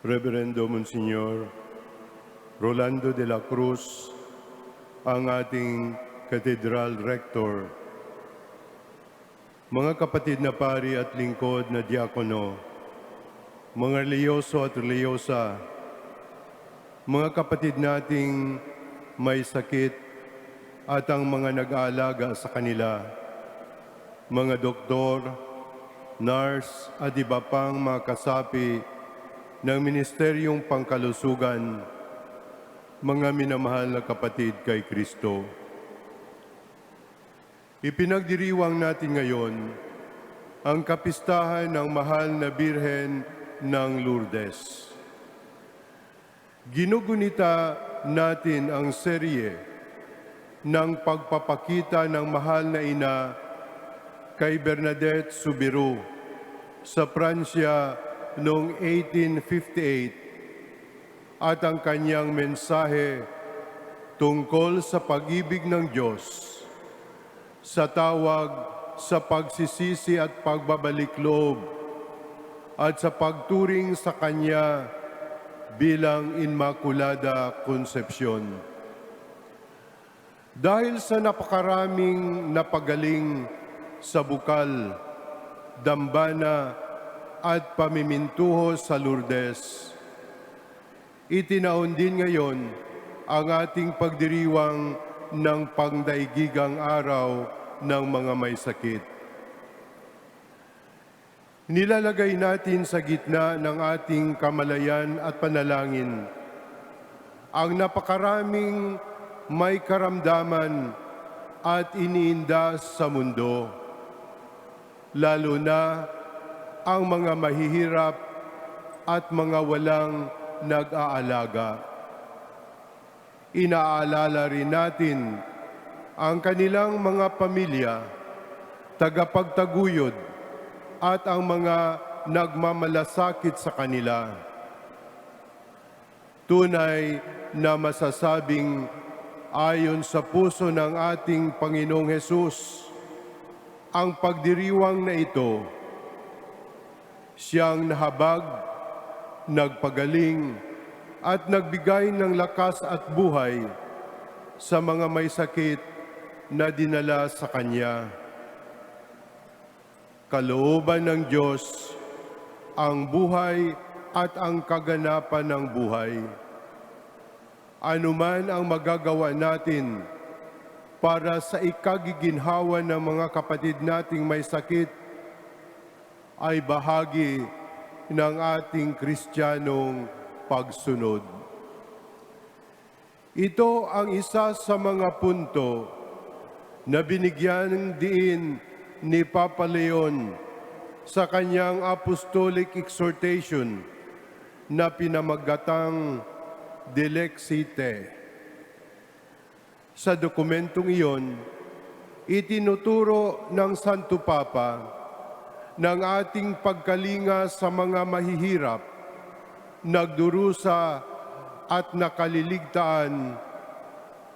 Reverendo Monsignor Rolando de la Cruz, ang ating Cathedral Rector, mga kapatid na pari at lingkod na diakono, mga reliyoso at reliyosa, mga kapatid nating may sakit at ang mga nag-aalaga sa kanila, mga doktor, nurse at iba pang mga kasapi ng Ministeryong Pangkalusugan, mga minamahal na kapatid kay Kristo. Ipinagdiriwang natin ngayon ang kapistahan ng mahal na Birhen ng Lourdes. Ginugunita natin ang serye ng pagpapakita ng mahal na ina kay Bernadette Soubirous sa Pransya noong 1858 at ang kanyang mensahe tungkol sa pag-ibig ng Diyos, sa tawag sa pagsisisi at pagbabalik loob, at sa pagturing sa Kanya bilang Immaculada Concepcion. Dahil sa napakaraming napagaling sa bukal, dambana at pamimintuho sa Lourdes, itinaon din ngayon ang ating pagdiriwang ng pangdaigdigang araw ng mga may sakit. Nilalagay natin sa gitna ng ating kamalayan at panalangin ang napakaraming may karamdaman at iniinda sa mundo, lalo na ang mga mahihirap at mga walang nag-aalaga. Inaalala rin natin ang kanilang mga pamilya, tagapagtaguyod, at ang mga nagmamalasakit sa kanila. Tunay na masasabing ayon sa puso ng ating Panginoong Hesus, ang pagdiriwang na ito, siyang nahabag, nagpagaling at nagbigay ng lakas at buhay sa mga may sakit na dinala sa Kanya. Kalooban ng Diyos ang buhay at ang kaganapan ng buhay. Anuman ang magagawa natin para sa ikagiginhawa ng mga kapatid nating may sakit ay bahagi ng ating Kristiyanong pagsunod. Ito ang isa sa mga punto na binigyan ng diin ni Papa Leon sa kanyang apostolic exhortation na pinamagatang Dilexite. Sa dokumentong iyon, itinuturo ng Santo Papa ng ating pagkalinga sa mga mahihirap, nagdurusa at nakaliligtaan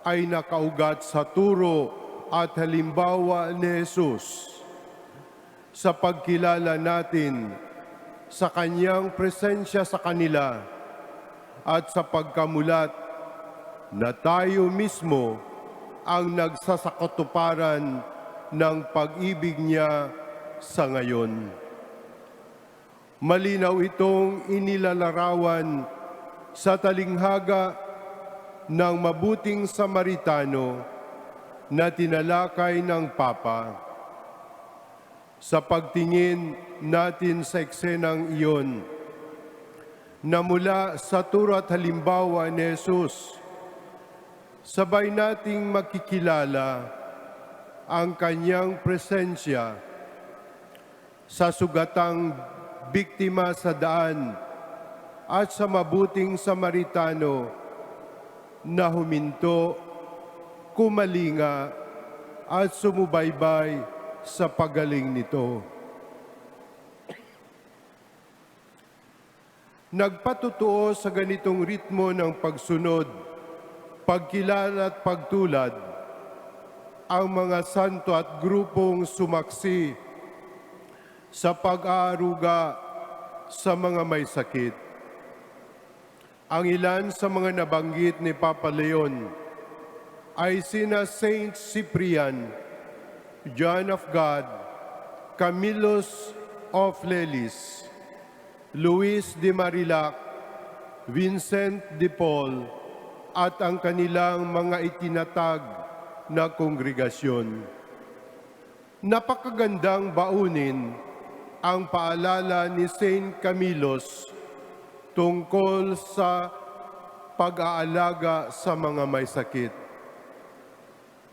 ay nakaugat sa turo at halimbawa ni Jesus sa pagkilala natin sa Kanyang presensya sa kanila at sa pagkamulat na tayo mismo ang nagsasakatuparan ng pag-ibig niya sa ngayon. Malinaw itong inilalarawan sa talinghaga ng mabuting Samaritano na tinalakay ng Papa. Sa pagtingin natin sa eksenang iyon, na mula sa turo at halimbawa ni Jesus, sabay nating makikilala ang Kanyang presensya sa sugatang biktima sa daan at sa mabuting Samaritano na huminto, kumalinga at sumubaybay sa pagaling nito. Nagpatutuo sa ganitong ritmo ng pagsunod, pagkilala at pagtulad ang mga santo at grupong sumaksi sa pag-aaruga sa mga may sakit. Ang ilan sa mga nabanggit ni Papa Leon ay sina Saint Cyprian, John of God, Camillus of Lelis, Luis de Marillac, Vincent de Paul, at ang kanilang mga itinatag na kongregasyon. Napakagandang baunin ang paalala ni Saint Camillus tungkol sa pag-aalaga sa mga may sakit.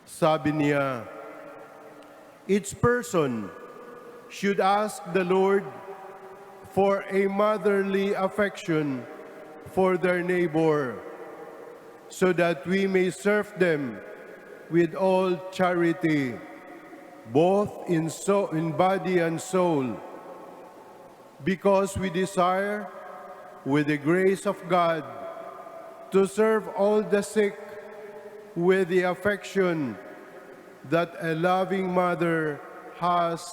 Sabi niya, each person should ask the Lord for a motherly affection for their neighbor, so that we may serve them with all charity, both in body and soul, because we desire, with the grace of God, to serve all the sick with the affection that a loving mother has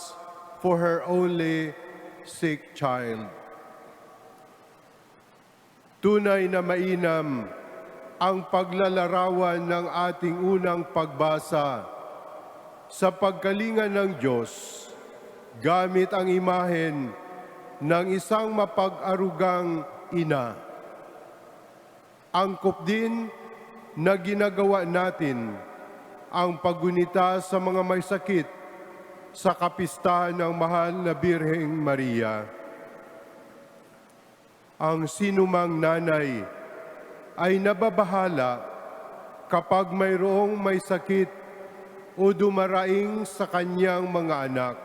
for her only sick child. Tunay na mainam ang paglalarawan ng ating unang pagbasa sa pagkalinga ng Diyos gamit ang imahen ng isang mapag-arugang ina. Angkop din na ginagawa natin ang paggunita sa mga may sakit sa kapistahan ng mahal na Birheng Maria. Ang sinumang nanay ay nababahala kapag mayroong may sakit o dumaraing sa kanyang mga anak.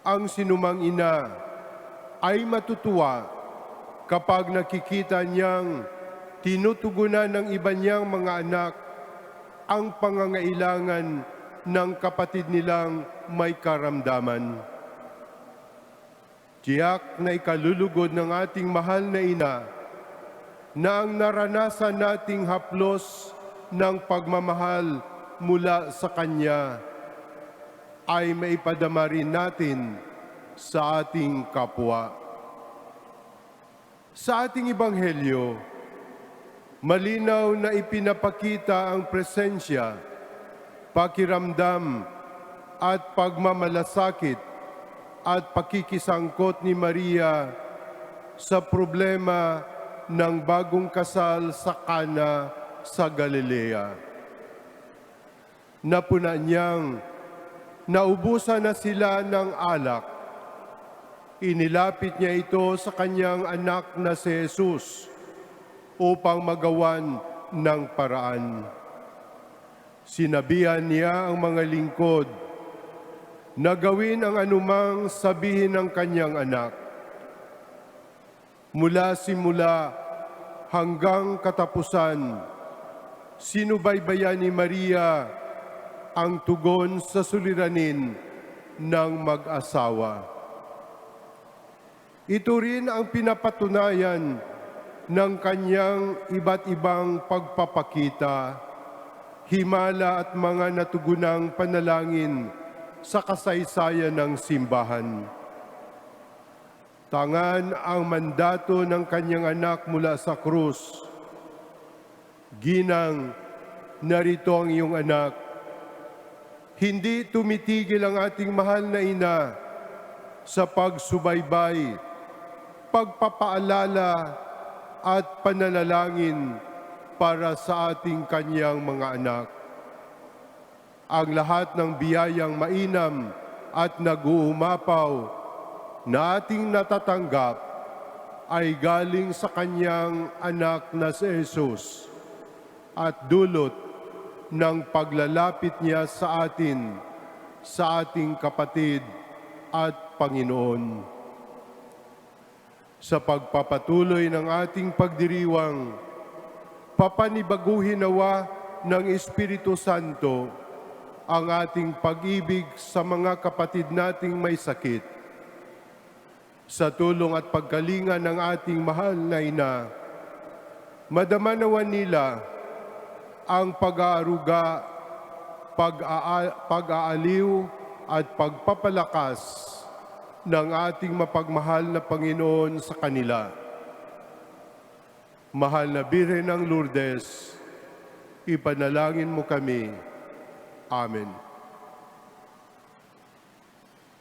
Ang sinumang ina ay matutuwa kapag nakikita niyang tinutugunan ng iba niyang mga anak ang pangangailangan ng kapatid nilang may karamdaman. Tiyak na ikalulugod ng ating mahal na ina na ang naranasan nating haplos ng pagmamahal mula sa Kanya ay maipadama rin natin sa ating kapwa. Sa ating Ebanghelyo, malinaw na ipinapakita ang presensya, pakiramdam at pagmamalasakit at pakikisangkot ni Maria sa problema ng bagong kasal sa Cana sa Galilea. Napuna niyang naubusan na sila ng alak. Inilapit niya ito sa kanyang anak na si Jesus upang magawan ng paraan. Sinabihan niya ang mga lingkod na gawin ang anumang sabihin ng kanyang anak. Mula simula hanggang katapusan, sinubaybayan ni Maria ang tugon sa suliranin ng mag-asawa. Ito rin ang pinapatunayan ng kanyang iba't ibang pagpapakita, himala at mga natugunang panalangin sa kasaysayan ng simbahan. Tangan ang mandato ng kanyang anak mula sa krus. Ginang, narito ang iyong anak. Hindi tumitigil ang ating mahal na ina sa pagsubaybay, pagpapaalala at pananalangin para sa ating kanyang mga anak. Ang lahat ng biyayang mainam at nag-uumapaw na ating natatanggap ay galing sa kanyang anak na si Jesus at dulot ng paglalapit niya sa atin, sa ating kapatid at Panginoon. Sa pagpapatuloy ng ating pagdiriwang, papanibaguhin nawa ng Espiritu Santo ang ating pag-ibig sa mga kapatid nating may sakit. Sa tulong at pagkalinga ng ating mahal na ina, madama nawa nila ang pag-aaruga, pag-aaliw at pagpapalakas ng ating mapagmahal na Panginoon sa kanila. Mahal na Birhen ng Lourdes, ipanalangin mo kami. Amen.